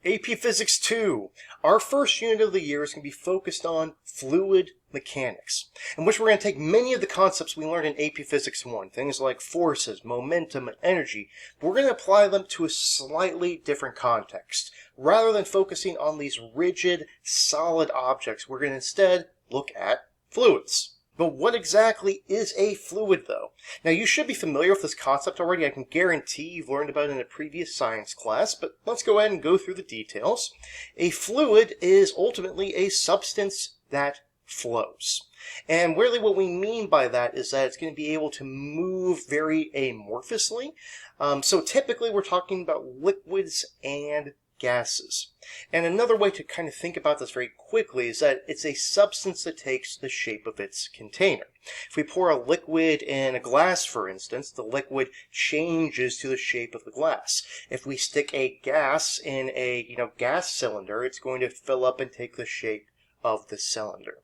AP Physics 2. Our first unit of the year is going to be focused on fluid mechanics, in which we're going to take many of the concepts we learned in AP Physics 1, things like forces, momentum, and energy, but we're going to apply them to a slightly different context. Rather than focusing on these rigid, solid objects, we're going to instead look at fluids. But what exactly is a fluid, though? Now, you should be familiar with this concept already. I can guarantee you've learned about it in a previous science class, but let's go ahead and go through the details. A fluid is ultimately a substance that flows. And really what we mean by that is that it's going to be able to move very amorphously. So typically we're talking about liquids and gases. And another way to kind of think about this very quickly is that it's a substance that takes the shape of its container. If we pour a liquid in a glass, for instance, the liquid changes to the shape of the glass. If we stick a gas in a gas cylinder, it's going to fill up and take the shape of the cylinder.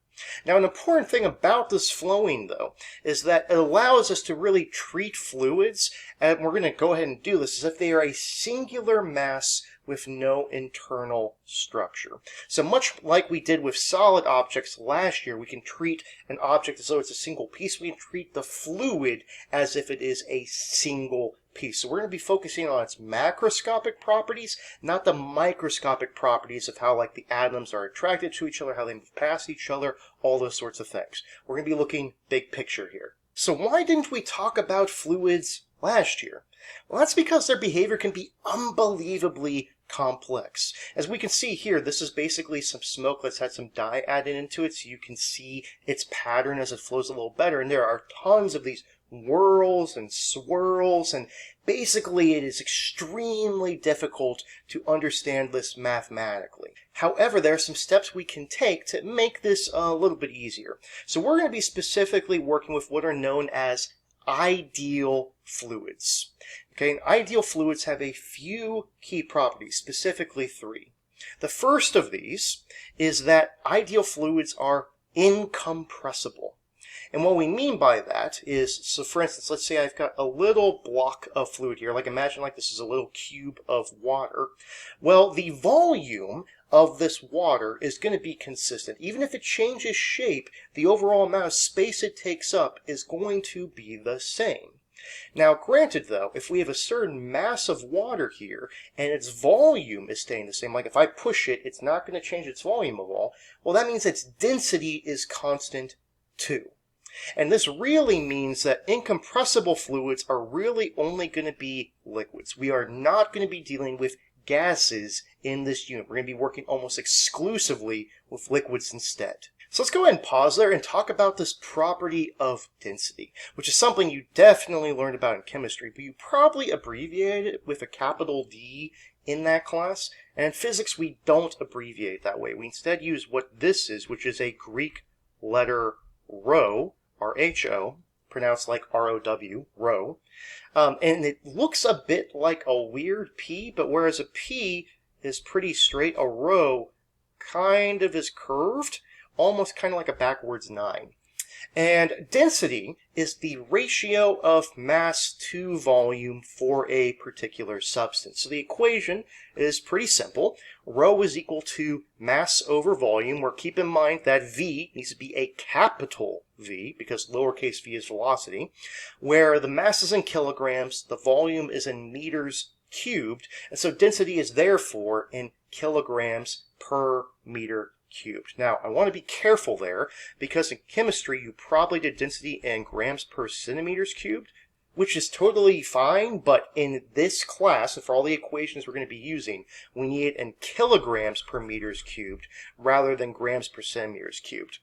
Now, an important thing about this flowing, though, is that it allows us to really treat fluids, and we're going to go ahead and do this, as if they are a singular mass with no internal structure. So much like we did with solid objects last year, we can treat an object as though it's a single piece. We can treat the fluid as if it is a single piece. So we're going to be focusing on its macroscopic properties, not the microscopic properties of how the atoms are attracted to each other, how they move past each other, all those sorts of things. We're going to be looking big picture here. So why didn't we talk about fluids last year? Well, that's because their behavior can be unbelievably complex. As we can see here, this is basically some smoke that's had some dye added into it, so you can see its pattern as it flows a little better. And there are tons of these whirls and swirls, and basically it is extremely difficult to understand this mathematically. However, there are some steps we can take to make this a little bit easier. So we're going to be specifically working with what are known as ideal fluids. Okay, and ideal fluids have a few key properties, specifically 3. The first of these is that ideal fluids are incompressible. And what we mean by that is, so for instance, let's say I've got a little block of fluid here, imagine this is a little cube of water. Well, the volume of this water is going to be consistent. Even if it changes shape, the overall amount of space it takes up is going to be the same. Now, granted though, if we have a certain mass of water here and its volume is staying the same, if I push it, it's not going to change its volume at all, well, that means its density is constant too. And this really means that incompressible fluids are really only going to be liquids. We are not going to be dealing with gases in this unit. We're going to be working almost exclusively with liquids instead. So let's go ahead and pause there and talk about this property of density, which is something you definitely learned about in chemistry, but you probably abbreviated it with a capital D in that class. And in physics, we don't abbreviate that way. We instead use what this is, which is a Greek letter rho, R-H-O, pronounced like R-O-W, rho. And it looks a bit like a weird P, but whereas a P is pretty straight, a rho kind of is curved, almost kind of like a backwards 9. And density is the ratio of mass to volume for a particular substance. So the equation is pretty simple. Rho is equal to mass over volume, where keep in mind that V needs to be a capital V, because lowercase v is velocity, where the mass is in kilograms, the volume is in meters cubed, and so density is therefore in kilograms per meter cubed. Now, I want to be careful there, because in chemistry you probably did density in grams per centimeters cubed, which is totally fine, but in this class, and for all the equations we're going to be using, we need it in kilograms per meters cubed rather than grams per centimeters cubed.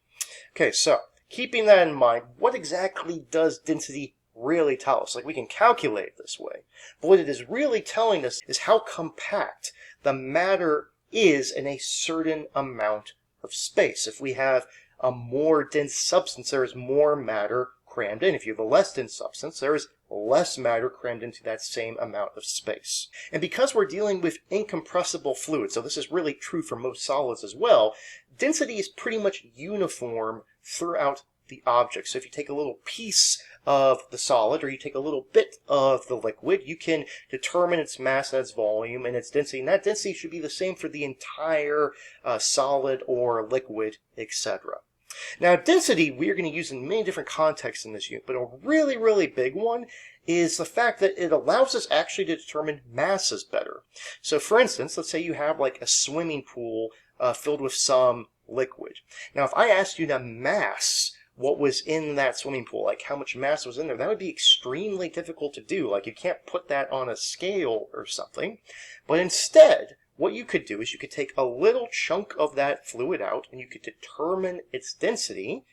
Okay, so keeping that in mind, what exactly does density really tell us? We can calculate it this way, but what it is really telling us is how compact the matter is in a certain amount of space. If we have a more dense substance, there is more matter crammed in. If you have a less dense substance, there is less matter crammed into that same amount of space. And because we're dealing with incompressible fluids, so this is really true for most solids as well, density is pretty much uniform throughout the object. So if you take a little piece of the solid or you take a little bit of the liquid, you can determine its mass, its volume, and its density. And that density should be the same for the entire solid or liquid, etc. Now, density we're going to use in many different contexts in this unit, but a really, really big one is the fact that it allows us actually to determine masses better. So for instance, let's say you have like a swimming pool filled with some liquid. Now, if I asked you to mass what was in that swimming pool, like how much mass was in there, that would be extremely difficult to do. Like you can't put that on a scale or something. But instead, what you could do is you could take a little chunk of that fluid out and you could determine its density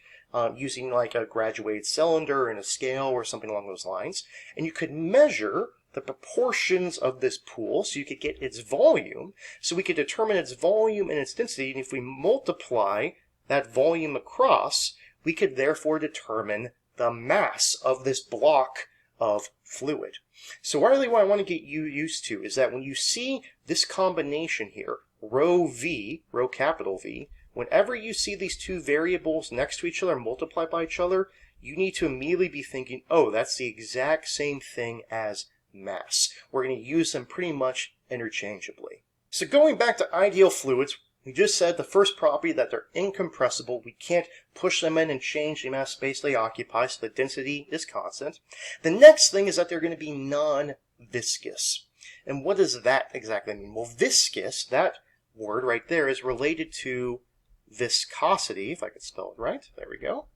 using like a graduated cylinder and a scale or something along those lines. And you could measure the proportions of this pool so you could get its volume. So we could determine its volume and its density. And if we multiply that volume across, we could therefore determine the mass of this block of fluid. So really what I want to get you used to is that when you see this combination here, rho V, rho capital V, whenever you see these two variables next to each other multiplied by each other, you need to immediately be thinking, oh, that's the exact same thing as mass. We're going to use them pretty much interchangeably. So going back to ideal fluids, we just said the first property that they're incompressible. We can't push them in and change the amount of space they occupy, so the density is constant. The next thing is that they're going to be non-viscous. And what does that exactly mean? Well, viscous, that word right there, is related to viscosity, if I could spell it right. There we go.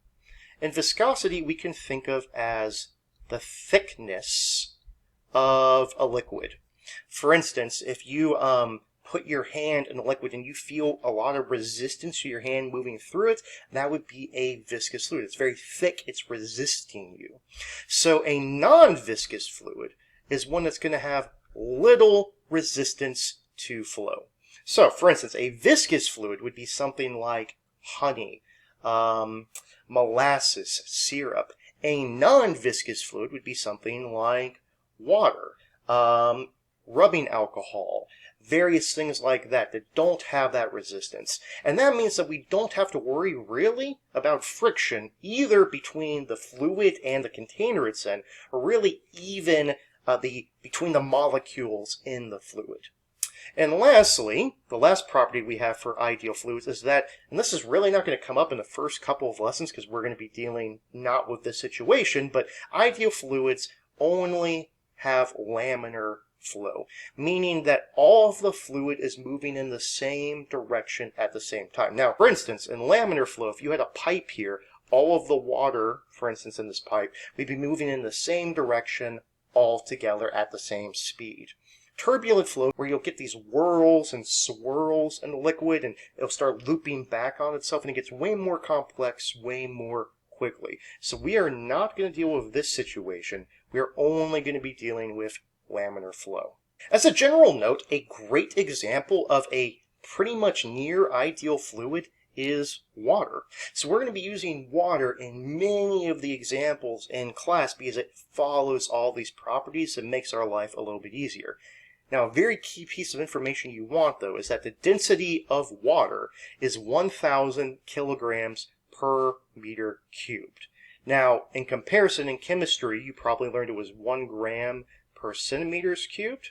And viscosity we can think of as the thickness of a liquid. For instance, if you put your hand in a liquid and you feel a lot of resistance to your hand moving through it, that would be a viscous fluid. It's very thick, it's resisting you. So a non-viscous fluid is one that's going to have little resistance to flow. So for instance, a viscous fluid would be something like honey, molasses, syrup. A non-viscous fluid would be something like water, rubbing alcohol, various things like that that don't have that resistance. And that means that we don't have to worry really about friction either between the fluid and the container it's in, or really even between the molecules in the fluid. And lastly, the last property we have for ideal fluids is that, and this is really not going to come up in the first couple of lessons because we're going to be dealing not with this situation, but ideal fluids only have laminar flow, meaning that all of the fluid is moving in the same direction at the same time. Now, for instance, in laminar flow, if you had a pipe here, all of the water, for instance, in this pipe, would be moving in the same direction all together at the same speed. Turbulent flow, where you'll get these whirls and swirls in the liquid, and it'll start looping back on itself, and it gets way more complex, way more quickly. So we are not going to deal with this situation. We are only going to be dealing with laminar flow. As a general note, a great example of a pretty much near ideal fluid is water. So we're going to be using water in many of the examples in class because it follows all these properties and makes our life a little bit easier. Now, a very key piece of information you want, though, is that the density of water is 1,000 kilograms per meter cubed. Now, in comparison, in chemistry, you probably learned it was 1 gram per centimeters cubed.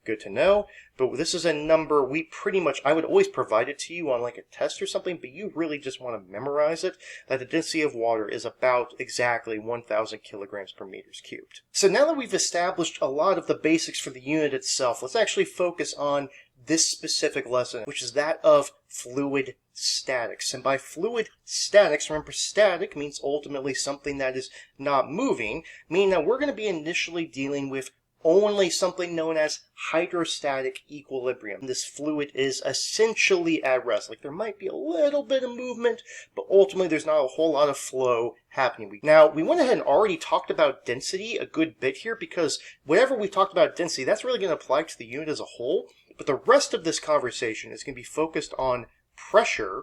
Good to know. But this is a number we pretty much, I would always provide it to you on like a test or something, but you really just want to memorize it, that the density of water is about exactly 1,000 kilograms per meters cubed. So now that we've established a lot of the basics for the unit itself, let's actually focus on this specific lesson, which is that of fluid statics. And by fluid statics, remember static means ultimately something that is not moving, meaning that we're going to be initially dealing with only something known as hydrostatic equilibrium. This fluid is essentially at rest. Like there might be a little bit of movement, but ultimately there's not a whole lot of flow happening. Now, we went ahead and already talked about density a good bit here because whatever we talked about density, that's really going to apply to the unit as a whole. But the rest of this conversation is going to be focused on pressure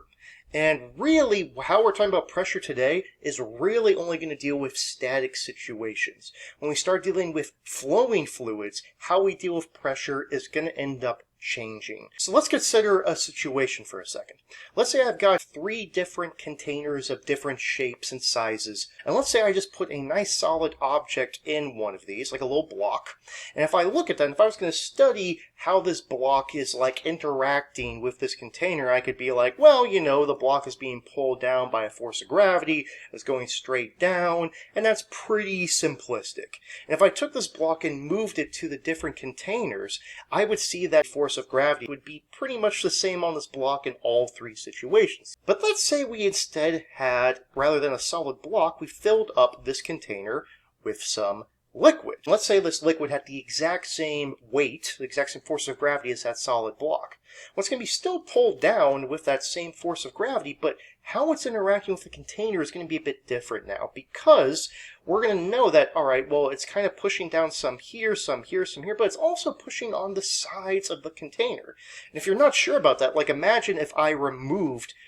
And really, how we're talking about pressure today is really only going to deal with static situations. When we start dealing with flowing fluids, how we deal with pressure is going to end up changing. So let's consider a situation for a second. Let's say I've got 3 different containers of different shapes and sizes, and let's say I just put a nice solid object in one of these, like a little block. And if I look at that, if I was going to study how this block is like interacting with this container, I could be like, well, you know, the block is being pulled down by a force of gravity, it's going straight down, and that's pretty simplistic. And if I took this block and moved it to the different containers, I would see that force of gravity would be pretty much the same on this block in all 3 situations. But let's say we instead had, rather than a solid block, we filled up this container with some liquid. Let's say this liquid had the exact same weight, the exact same force of gravity as that solid block. Well, it's going to be still pulled down with that same force of gravity, but how it's interacting with the container is going to be a bit different now, because we're going to know that, all right, well, it's kind of pushing down some here, some here, some here, but it's also pushing on the sides of the container. And if you're not sure about that, like imagine if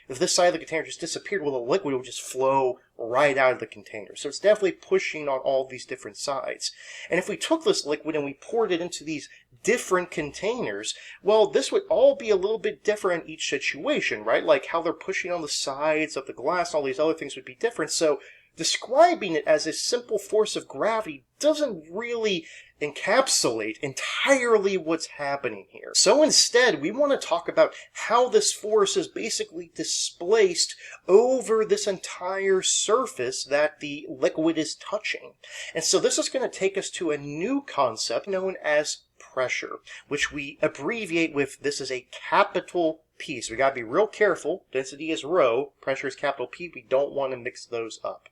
this side of the container just disappeared, well, the liquid would just flow right out of the container. So it's definitely pushing on all these different sides. And if we took this liquid and we poured it into these different containers, well, this would all be a little bit different in each situation, right? Like how they're pushing on the sides of the glass, all these other things would be different. So describing it as a simple force of gravity doesn't really encapsulate entirely what's happening here. So instead, we want to talk about how this force is basically displaced over this entire surface that the liquid is touching. And so this is going to take us to a new concept known as pressure, which we abbreviate with, this is a capital P. So we got to be real careful. Density is rho, pressure is capital P. We don't want to mix those up.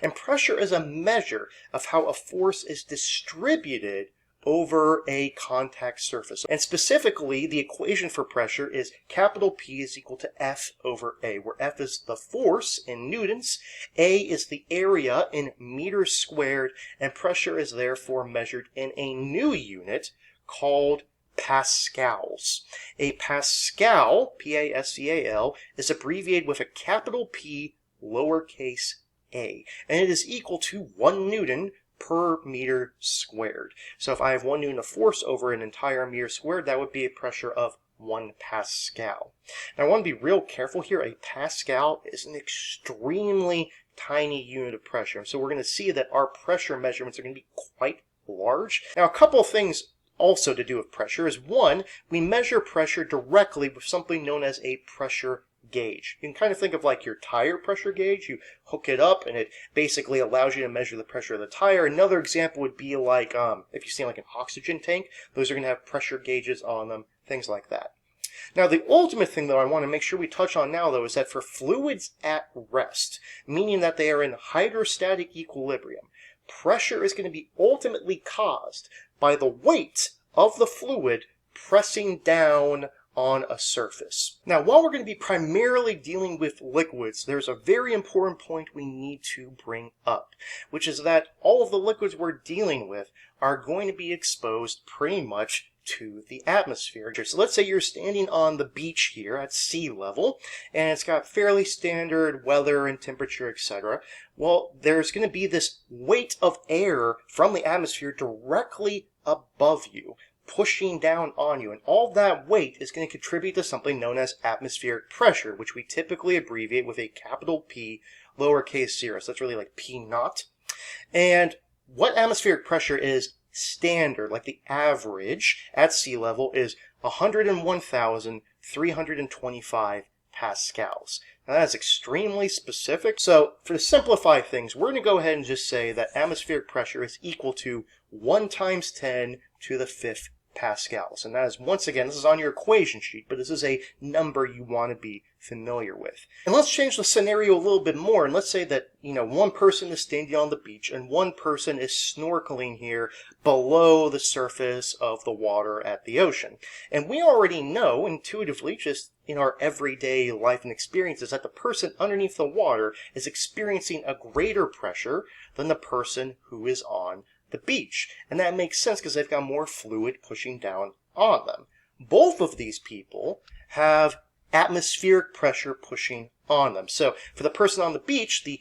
And pressure is a measure of how a force is distributed over a contact surface. And specifically, the equation for pressure is capital P is equal to F over A, where F is the force in newtons, A is the area in meters squared, and pressure is therefore measured in a new unit called pascals. A pascal, P-A-S-C-A-L, is abbreviated with a capital P, lowercase a, and it is equal to 1 Newton per meter squared. So if I have 1 Newton of force over an entire meter squared, that would be a pressure of 1 Pascal. Now I want to be real careful here. A Pascal is an extremely tiny unit of pressure. So we're going to see that our pressure measurements are going to be quite large. Now a couple of things also to do with pressure is, one, we measure pressure directly with something known as a pressure gauge. You can kind of think of like your tire pressure gauge. You hook it up and it basically allows you to measure the pressure of the tire. Another example would be like if you see like an oxygen tank, those are going to have pressure gauges on them, things like that. Now the ultimate thing though I want to make sure we touch on now though is that for fluids at rest, meaning that they are in hydrostatic equilibrium, pressure is going to be ultimately caused by the weight of the fluid pressing down on a surface. Now, while we're going to be primarily dealing with liquids, there's a very important point we need to bring up, which is that all of the liquids we're dealing with are going to be exposed pretty much to the atmosphere. So let's say you're standing on the beach here at sea level, and it's got fairly standard weather and temperature, etc. Well, there's going to be this weight of air from the atmosphere directly above you, pushing down on you, and all that weight is going to contribute to something known as atmospheric pressure, which we typically abbreviate with a capital P, lowercase 0. So that's really like P naught. And what atmospheric pressure is standard, like the average at sea level, is 101,325 pascals. Now that is extremely specific. So to simplify things, we're going to go ahead and just say that atmospheric pressure is equal to 1 times 10 to the 5th pascals. And that is, once again, this is on your equation sheet, but this is a number you want to be familiar with. And let's change the scenario a little bit more, and let's say that, one person is standing on the beach and one person is snorkeling here below the surface of the water at the ocean. And we already know intuitively, just in our everyday life and experiences, that the person underneath the water is experiencing a greater pressure than the person who is on the beach. And that makes sense because they've got more fluid pushing down on them. Both of these people have atmospheric pressure pushing on them. So for the person on the beach, the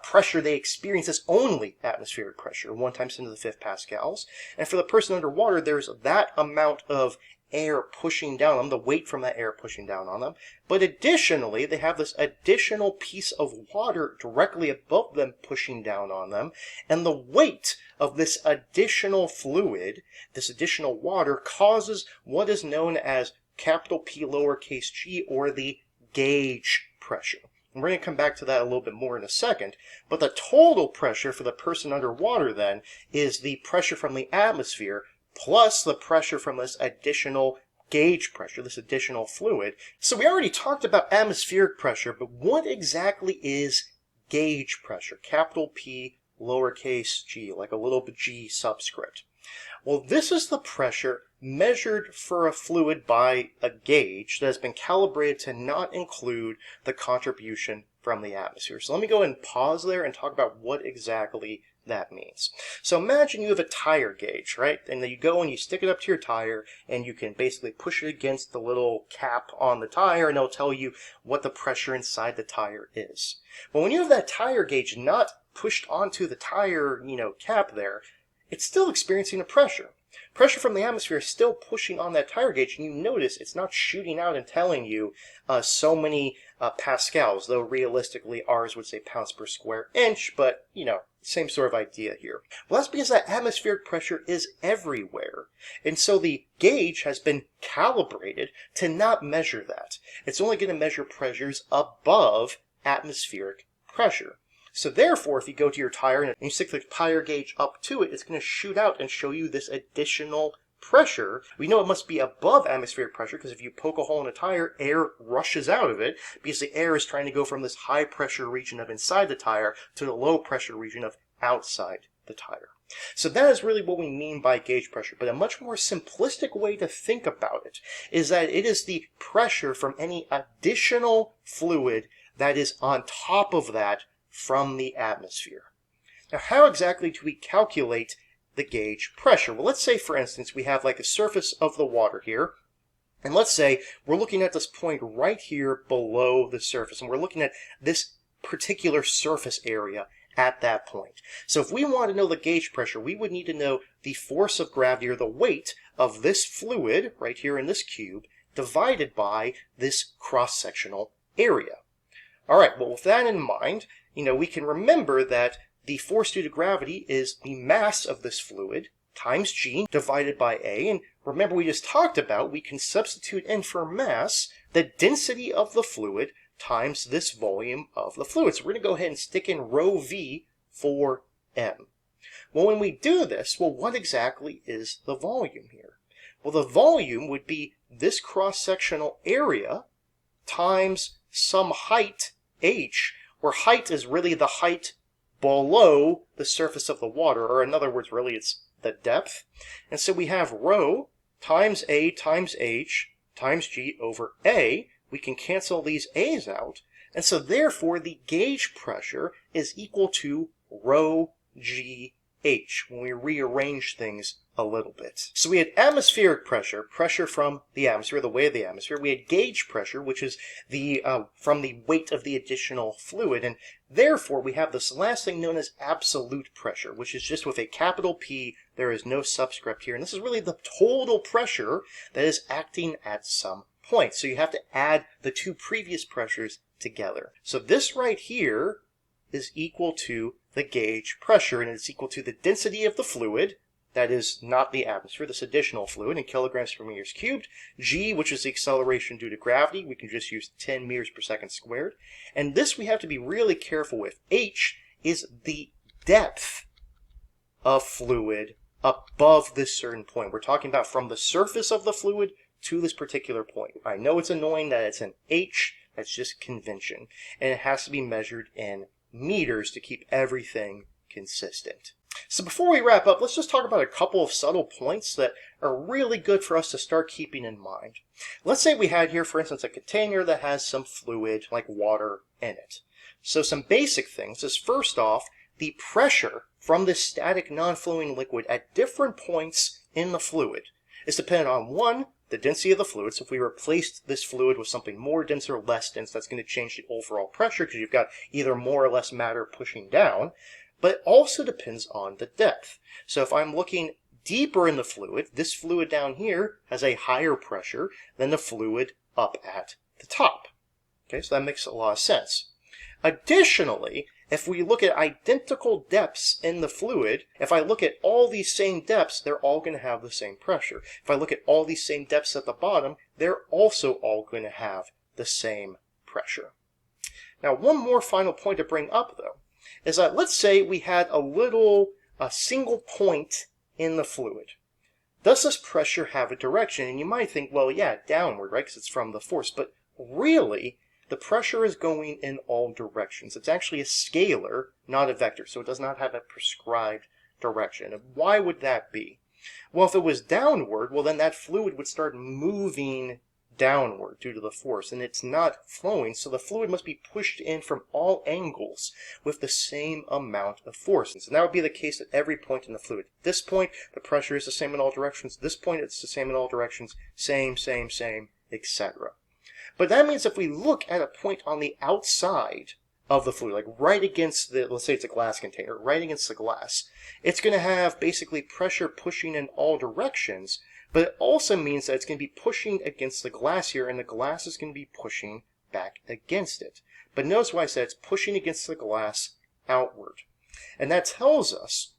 pressure they experience is only atmospheric pressure, 1 times 10 to the 5th pascals. And for the person underwater, there's that amount of air pushing down on them, the weight from that air pushing down on them. But additionally, they have this additional piece of water directly above them pushing down on them. And the weight of this additional fluid, this additional water, causes what is known as capital P lowercase g, or the gauge pressure. And we're going to come back to that a little bit more in a second. But the total pressure for the person underwater then is the pressure from the atmosphere plus the pressure from this additional gauge pressure, this additional fluid. So we already talked about atmospheric pressure, but what exactly is gauge pressure? Capital P lowercase g, like a little g subscript. Well, this is the pressure measured for a fluid by a gauge that has been calibrated to not include the contribution from the atmosphere. So let me go ahead and pause there and talk about what exactly that means. So imagine you have a tire gauge, right? And then you go and you stick it up to your tire, and you can basically push it against the little cap on the tire, and it'll tell you what the pressure inside the tire is. But when you have that tire gauge not pushed onto the tire, cap there, it's still experiencing a pressure. Pressure from the atmosphere is still pushing on that tire gauge, and you notice it's not shooting out and telling you so many pascals, though realistically ours would say pounds per square inch, but, same sort of idea here. Well, that's because that atmospheric pressure is everywhere, and so the gauge has been calibrated to not measure that. It's only going to measure pressures above atmospheric pressure. So therefore, if you go to your tire and you stick the tire gauge up to it, it's going to shoot out and show you this additional pressure. We know it must be above atmospheric pressure because if you poke a hole in a tire, air rushes out of it because the air is trying to go from this high pressure region of inside the tire to the low pressure region of outside the tire. So that is really what we mean by gauge pressure, but a much more simplistic way to think about it is that it is the pressure from any additional fluid that is on top of that from the atmosphere. Now, how exactly do we calculate the gauge pressure? Well, let's say, for instance, we have like a surface of the water here, and let's say we're looking at this point right here below the surface, and we're looking at this particular surface area at that point. So if we want to know the gauge pressure, we would need to know the force of gravity, or the weight of this fluid right here in this cube, divided by this cross-sectional area. All right, well, with that in mind, we can remember that the force due to gravity is the mass of this fluid times g divided by a. And remember, we just talked about we can substitute in for mass the density of the fluid times this volume of the fluid. So we're going to go ahead and stick in rho v for m. Well, when we do this, what exactly is the volume here? Well, the volume would be this cross-sectional area times some height h, where height is really the height below the surface of the water, or in other words, really it's the depth. And so we have rho times a times h times g over a. We can cancel these a's out, and so therefore the gauge pressure is equal to rho g h when we rearrange things a little bit. So we had atmospheric pressure, pressure from the atmosphere, the weight of the atmosphere. We had gauge pressure, which is the from the weight of the additional fluid, and therefore we have this last thing known as absolute pressure, which is just with a capital P. There is no subscript here, and this is really the total pressure that is acting at some point. So you have to add the two previous pressures together. So this right here is equal to the gauge pressure, and it's equal to the density of the fluid, that is not the atmosphere, this additional fluid, in kilograms per meters cubed, g, which is the acceleration due to gravity, we can just use 10 meters per second squared, and this we have to be really careful with. H is the depth of fluid above this certain point. We're talking about from the surface of the fluid to this particular point. I know it's annoying that it's an H, that's just convention, and it has to be measured in meters to keep everything consistent. So before we wrap up, let's just talk about a couple of subtle points that are really good for us to start keeping in mind. Let's say we had here, for instance, a container that has some fluid, like water, in it. So some basic things is, first off, the pressure from this static non-flowing liquid at different points in the fluid is dependent on, one, the density of the fluid. So if we replaced this fluid with something more dense or less dense, that's going to change the overall pressure because you've got either more or less matter pushing down. But it also depends on the depth. So if I'm looking deeper in the fluid, this fluid down here has a higher pressure than the fluid up at the top. Okay, so that makes a lot of sense. Additionally, if we look at identical depths in the fluid, if I look at all these same depths, they're all going to have the same pressure. If I look at all these same depths at the bottom, they're also all going to have the same pressure. Now, one more final point to bring up, though, is that let's say we had a single point in the fluid. Does this pressure have a direction? And you might think, well, yeah, downward, right, because it's from the force. But really, the pressure is going in all directions. It's actually a scalar, not a vector, so it does not have a prescribed direction. And why would that be? Well, if it was downward, well, then that fluid would start moving downward due to the force, and it's not flowing, so the fluid must be pushed in from all angles with the same amount of force. And that would be the case at every point in the fluid. At this point, the pressure is the same in all directions. At this point, it's the same in all directions. Same, etc. But that means if we look at a point on the outside of the fluid, like right against the, let's say it's a glass container, right against the glass, it's going to have basically pressure pushing in all directions, but it also means that it's going to be pushing against the glass here, and the glass is going to be pushing back against it. But notice why I said it's pushing against the glass outward. And that tells us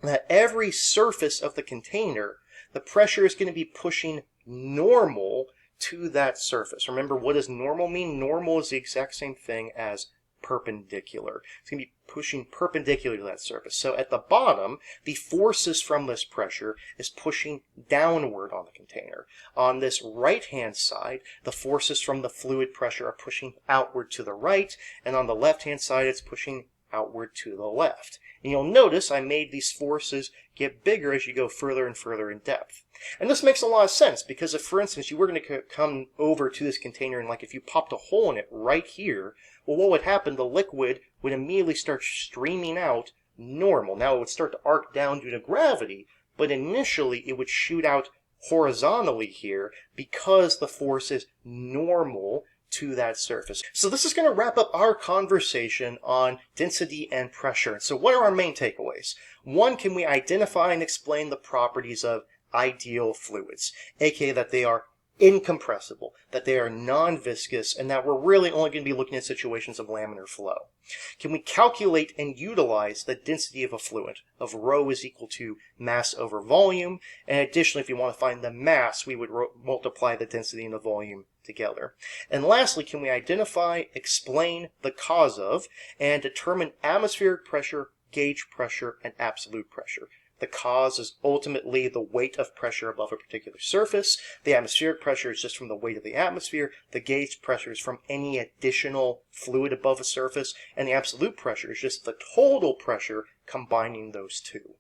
that every surface of the container, the pressure is going to be pushing normal to that surface. Remember, what does normal mean? Normal is the exact same thing as perpendicular. It's going to be pushing perpendicular to that surface. So at the bottom, the forces from this pressure is pushing downward on the container. On this right-hand side, the forces from the fluid pressure are pushing outward to the right, and on the left-hand side, it's pushing outward to the left. And you'll notice I made these forces get bigger as you go further and further in depth. And this makes a lot of sense because if, for instance, you were going to come over to this container and like if you popped a hole in it right here, well, what would happen? The liquid would immediately start streaming out normal. Now it would start to arc down due to gravity, but initially it would shoot out horizontally here because the force is normal to that surface. So this is going to wrap up our conversation on density and pressure. So what are our main takeaways? One, can we identify and explain the properties of ideal fluids, aka that they are incompressible, that they are non-viscous, and that we're really only going to be looking at situations of laminar flow. Can we calculate and utilize the density of a fluid of rho is equal to mass over volume, and additionally, if you want to find the mass, we would multiply the density and the volume together. And lastly, can we identify, explain the cause of, and determine atmospheric pressure, gauge pressure, and absolute pressure. The cause is ultimately the weight of pressure above a particular surface. The atmospheric pressure is just from the weight of the atmosphere. The gauge pressure is from any additional fluid above a surface. And the absolute pressure is just the total pressure combining those two.